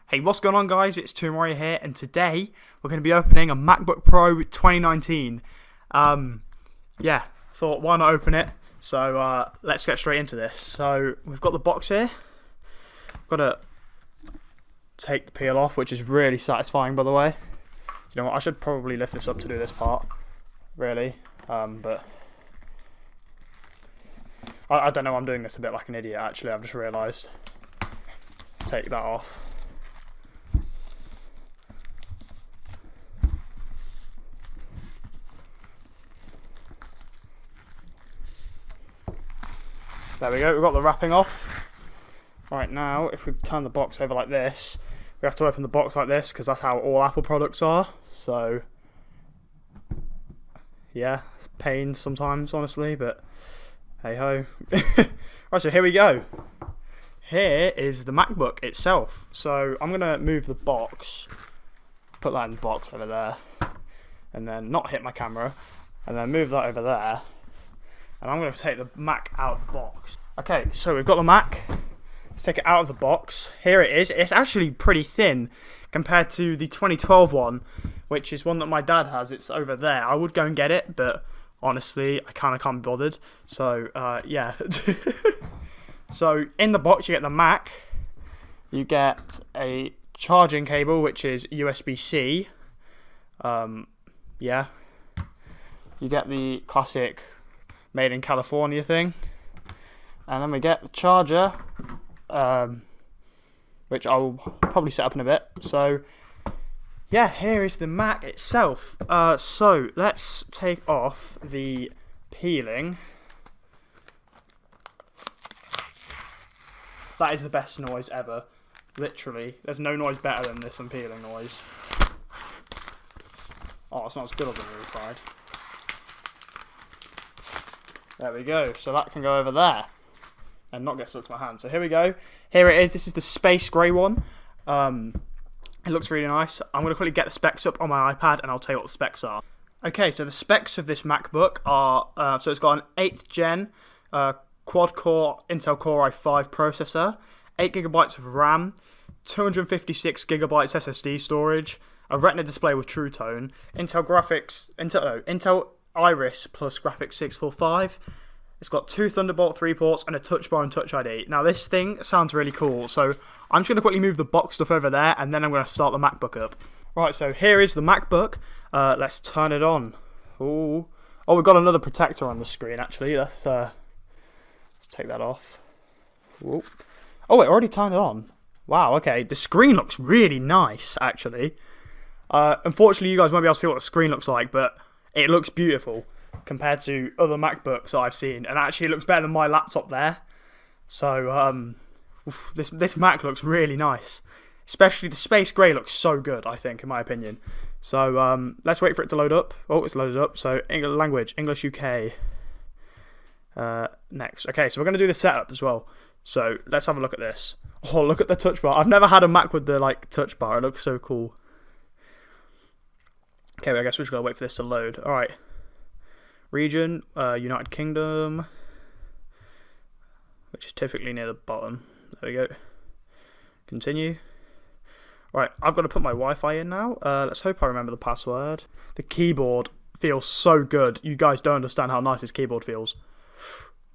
Hey, what's going on, guys? It's Tombwarrior here, and today we're going to be opening a MacBook Pro 2019. Yeah, thought why not open it? So let's get straight into this. So we've got the box here. Got to take the peel off, which is really satisfying, by the way. You know what? I should probably lift this up to do this part, really. But I don't know. I'm doing this a bit like an idiot. Actually, I've just realised. Take that off. There we go, we've got the wrapping off. Right, now, if we turn the box over like this, we have to open the box like this, because that's how all Apple products are. So, yeah, it's pain sometimes, honestly, but hey-ho. Right, so here we go. Here is the MacBook itself. So, I'm going to move the box, put that in the box over there, and then not hit my camera, and then move that over there. And I'm going to take the Mac out of the box. Okay, so we've got the Mac. Let's take it out of the box. Here it is. It's actually pretty thin compared to the 2012 one, which is one that my dad has. It's over there. I would go and get it, but honestly, I kind of can't be bothered. So, yeah. So, in the box, you get the Mac. You get a charging cable, which is USB-C. Yeah. You get the classic made in California thing, and then we get the charger, which I'll probably set up in a bit. So yeah, here is the Mac itself. So let's take off the peeling. That is the best noise ever, literally. There's no noise better than this unpeeling noise. Oh, it's not as good on the other side. There we go, so that can go over there and not get stuck to my hand. So here we go, here it is. This is the space grey one. It looks really nice. I'm going to quickly get the specs up on my iPad and I'll tell you what the specs are. Okay, so the specs of this MacBook are, so it's got an 8th gen quad-core Intel Core i5 processor, 8GB of RAM, 256GB SSD storage, a Retina display with True Tone, Intel Iris plus Graphics 645. It's got 2 Thunderbolt 3 ports and a Touch Bar and Touch ID. Now this thing sounds really cool, so I'm just going to quickly move the box stuff over there and then I'm going to start the MacBook up. Right, so here is the MacBook. Let's turn it on. Ooh. Oh, we've got another protector on the screen actually. Let's take that off. Ooh. Oh, it already turned it on. Wow, okay. The screen looks really nice actually. Unfortunately, you guys won't be able to see what the screen looks like, but it looks beautiful compared to other MacBooks that I've seen, and actually it looks better than my laptop there. So this Mac looks really nice, especially the space grey looks so good, I think, in my opinion. So let's wait for it to load up. Oh, it's loaded up. So language, English UK. Next. Okay, so we're going to do the setup as well. So let's have a look at this. Oh, look at the touch bar. I've never had a Mac with the touch bar. It looks so cool. Okay, well, I guess we're just going to wait for this to load. Alright. Region, United Kingdom, which is typically near the bottom. There we go. Continue. Right, I've got to put my Wi-Fi in now. Let's hope I remember the password. The keyboard feels so good. You guys don't understand how nice this keyboard feels.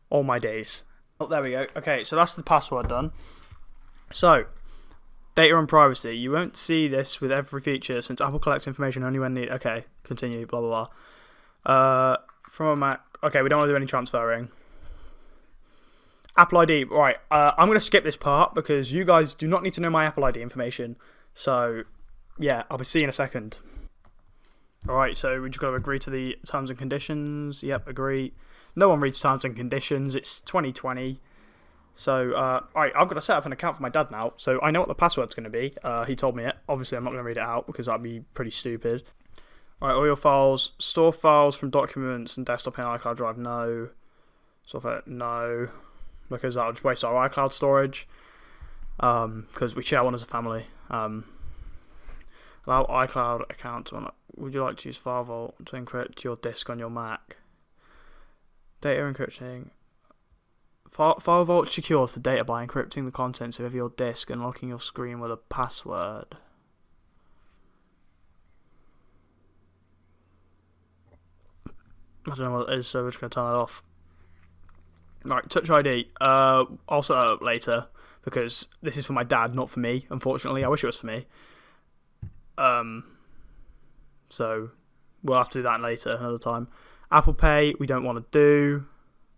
All my days. Oh, there we go. Okay, so that's the password done. So, data and privacy. You won't see this with every feature since Apple collects information only when needed. Okay, continue, blah, blah, blah. From a Mac. Okay, we don't want to do any transferring. Apple ID. Right, I'm going to skip this part because you guys do not need to know my Apple ID information. So, yeah, I'll be seeing you in a second. Alright, so we just got to agree to the terms and conditions. Yep, agree. No one reads terms and conditions. It's 2020. So, alright, I've got to set up an account for my dad now, so I know what the password's going to be. He told me it. Obviously, I'm not going to read it out because that'd be pretty stupid. Alright, all your files. Store files from documents and desktop in iCloud Drive, no. Software, no. Because that would just waste our iCloud storage. Because we share one as a family. Allow iCloud account. Would you like to use File Vault to encrypt your disk on your Mac? Data encrypting. FileVault secures the data by encrypting the contents of your disk and locking your screen with a password. I don't know what it is, so we're just going to turn that off. Right, Touch ID. I'll set that up later because this is for my dad, not for me, unfortunately. I wish it was for me. So we'll have to do that later, another time. Apple Pay, we don't want to do.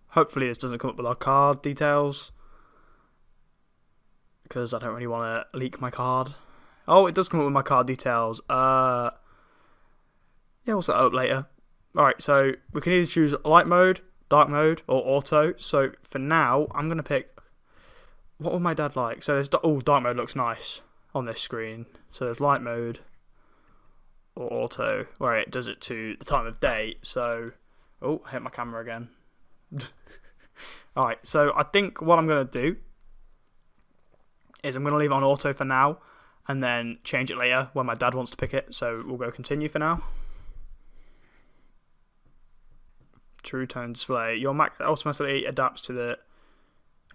Hopefully this doesn't come up with our card details, because I don't really want to leak my card. Oh, it does come up with my card details. Yeah, we'll set that up later. Alright, so we can either choose light mode, dark mode, or auto. So for now, I'm going to pick... What would my dad like? So there's... Oh, dark mode looks nice on this screen. So there's light mode or auto, where it does it to the time of day. So... Oh, I hit my camera again. Alright, so I think what I'm going to do is I'm going to leave it on auto for now, and then change it later when my dad wants to pick it. So we'll go continue for now. True tone display. Your Mac automatically adapts to the...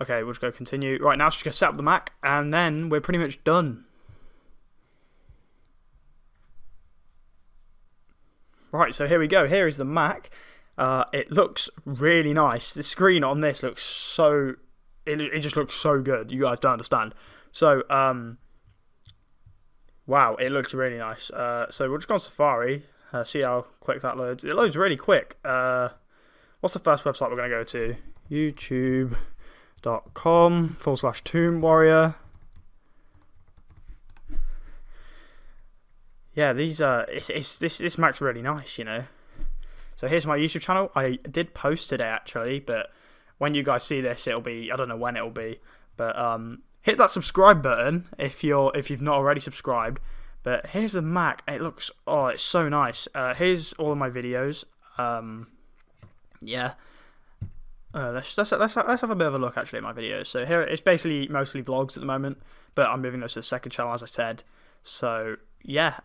Okay, we'll just go continue. Right, now it's just going to set up the Mac, and then we're pretty much done. Right, so here we go. Here is the Mac. It looks really nice. The screen on this looks so... It just looks so good. You guys don't understand. So, wow, it looks really nice. So we'll just go on Safari. See how quick that loads. It loads really quick. What's the first website we're going to go to? youtube.com/Tombwarrior. Yeah, these this Mac's really nice, you know. So here's my YouTube channel. I did post today actually, but when you guys see this, it'll be, I don't know when it'll be, but hit that subscribe button if you've not already subscribed. But here's a Mac. It looks, oh, it's so nice. Here's all of my videos. Yeah. Let's have a bit of a look actually at my videos. So here it's basically mostly vlogs at the moment, but I'm moving those to the second channel, as I said. So yeah,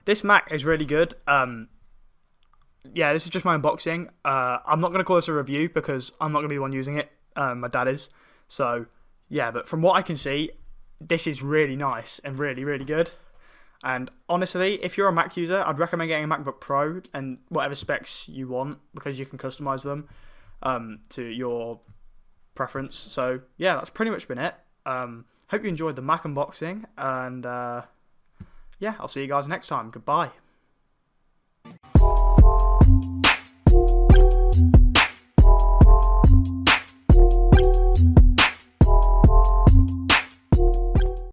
this Mac is really good. Yeah, this is just my unboxing. I'm not going to call this a review because I'm not going to be the one using it. My dad is. So yeah, but from what I can see, this is really nice and really, really good. And honestly, if you're a Mac user, I'd recommend getting a MacBook Pro and whatever specs you want, because you can customize them to your preference. So yeah, that's pretty much been it. Hope you enjoyed the Mac unboxing, and yeah, I'll see you guys next time. Goodbye.